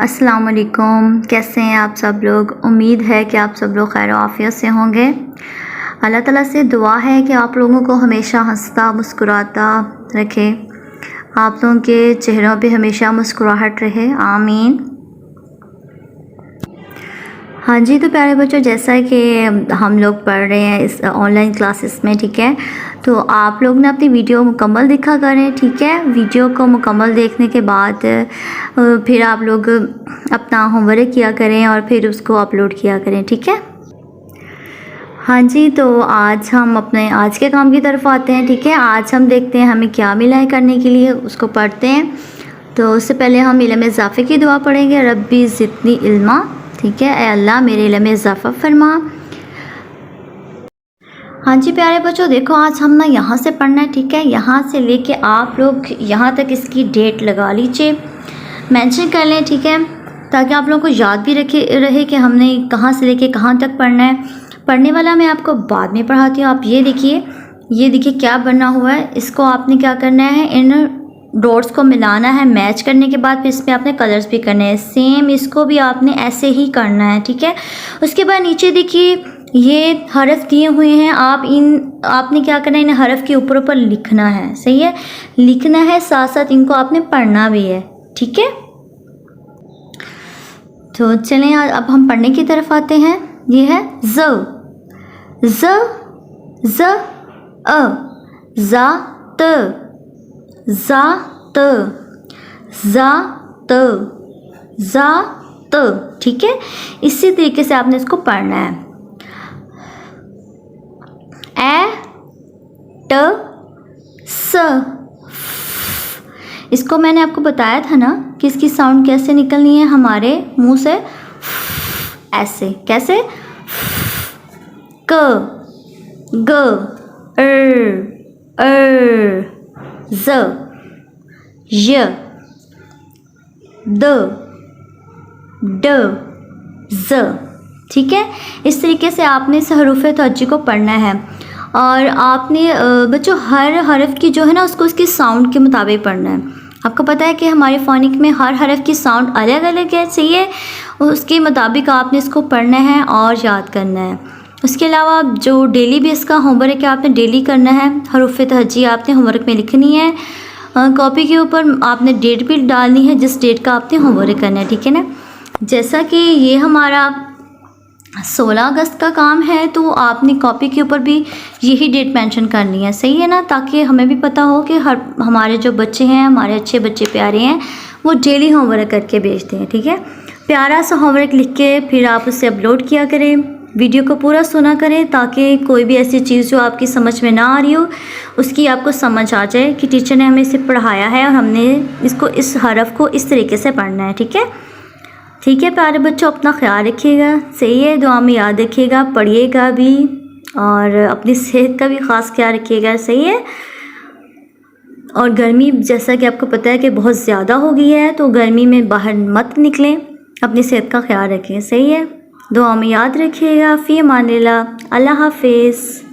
अस्सलाम वालेकुम। कैसे हैं आप सब लोग? उम्मीद है कि आप सब लोग खैर आफियत से होंगे। अल्लाह ताला से दुआ है कि आप लोगों को हमेशा हंसता मुस्कुराता रखे, आप लोगों के चेहरों पे हमेशा मुस्कुराहट रहे, आमीन। हाँ जी, तो प्यारे बच्चों, जैसा कि हम लोग पढ़ रहे हैं इस ऑनलाइन क्लासेस में, ठीक है, तो आप लोग ना अपनी वीडियो मुकम्मल देखा करें, ठीक है। वीडियो को मुकम्मल देखने के बाद फिर आप लोग अपना होमवर्क किया करें और फिर उसको अपलोड किया करें, ठीक है। हाँ जी, तो आज हम अपने आज के काम की तरफ आते हैं, ठीक है। आज हम देखते हैं हमें क्या मिला है करने के लिए, उसको पढ़ते हैं। तो उससे पहले हम इल्म इज़ाफ़े की दुआ पढ़ेंगे, रब्बी ज़िदनी इल्मा, ठीक है। ए अल्लाह मेरे इल्म में इज़ाफ़ा फरमा। हाँ जी प्यारे बच्चों, देखो आज हम ना यहाँ से पढ़ना है, ठीक है। यहाँ से लेके आप लोग यहाँ तक इसकी डेट लगा लीजिए, मेंशन कर लें, ठीक है, ताकि आप लोगों को याद भी रहे कि हमने कहाँ से लेके कहाँ तक पढ़ना है। पढ़ने वाला मैं आपको बाद में पढ़ाती हूँ। आप ये देखिए क्या बना हुआ है। इसको आपने क्या करना है, इन डॉट्स को मिलाना है, मैच करने के बाद फिर इसमें आपने कलर्स भी करने हैं। सेम इसको भी आपने ऐसे ही करना है, ठीक है। उसके बाद नीचे देखिए ये हरफ दिए हुए हैं, आपने क्या करना है, इन हरफ के ऊपर ऊपर लिखना है, सही है, लिखना है, साथ साथ इनको आपने पढ़ना भी है, ठीक है। तो चलें अब हम पढ़ने की तरफ आते हैं। ये है ज़ अ, ज़ा त, ठीक है। इसी तरीके से आपने इसको पढ़ना है। ए ट स, इसको मैंने आपको बताया था ना कि इसकी साउंड कैसे निकलनी है हमारे मुंह से, ऐसे, कैसे, क ग ज य द ड ज, ठीक है। इस तरीके से आपने इस हरूफ़े तहज्जुद को पढ़ना है। और आपने बच्चों हर हरफ की जो है ना उसको उसकी साउंड के मुताबिक पढ़ना है। आपको पता है कि हमारे फ़ोनिक में हर हरफ की साउंड अलग अलग है, सही है। उसके मुताबिक आपने इसको पढ़ना है और याद करना है। उसके अलावा जो डेली बेस का होमवर्क है आपने डेली करना है। हरूफ़ तहज्जुद आपने होमवर्क में लिखनी है। कॉपी के ऊपर आपने डेट भी डालनी है जिस डेट का आपने होमवर्क करना है, ठीक है ना। जैसा कि ये हमारा 16 अगस्त का काम है, तो आपने कॉपी के ऊपर भी यही डेट मेंशन करनी है, सही है ना, ताकि हमें भी पता हो कि हमारे जो बच्चे हैं, हमारे अच्छे बच्चे प्यारे हैं, वो डेली होमवर्क करके भेजते हैं, ठीक है। प्यारा सा होमवर्क लिख के फिर आप उसे अपलोड किया करें। वीडियो को पूरा सुना करें ताकि कोई भी ऐसी चीज़ जो आपकी समझ में ना आ रही हो उसकी आपको समझ आ जाए कि टीचर ने हमें इसे पढ़ाया है और हमने इसको इस हरफ को इस तरीके से पढ़ना है, ठीक है। ठीक है प्यारे बच्चों, अपना ख्याल रखिएगा, सही है, दुआ में याद रखिएगा, पढ़िएगा भी और अपनी सेहत का भी ख़ास ख्याल रखिएगा, सही है। और गर्मी जैसा कि आपको पता है कि बहुत ज़्यादा हो गई है, तो गर्मी में बाहर मत निकलें, अपनी सेहत का ख्याल रखें, सही है। दुआ में याद रखिएगा। फ़ी अमानिल्लाह, अल्लाह हाफ़िज़।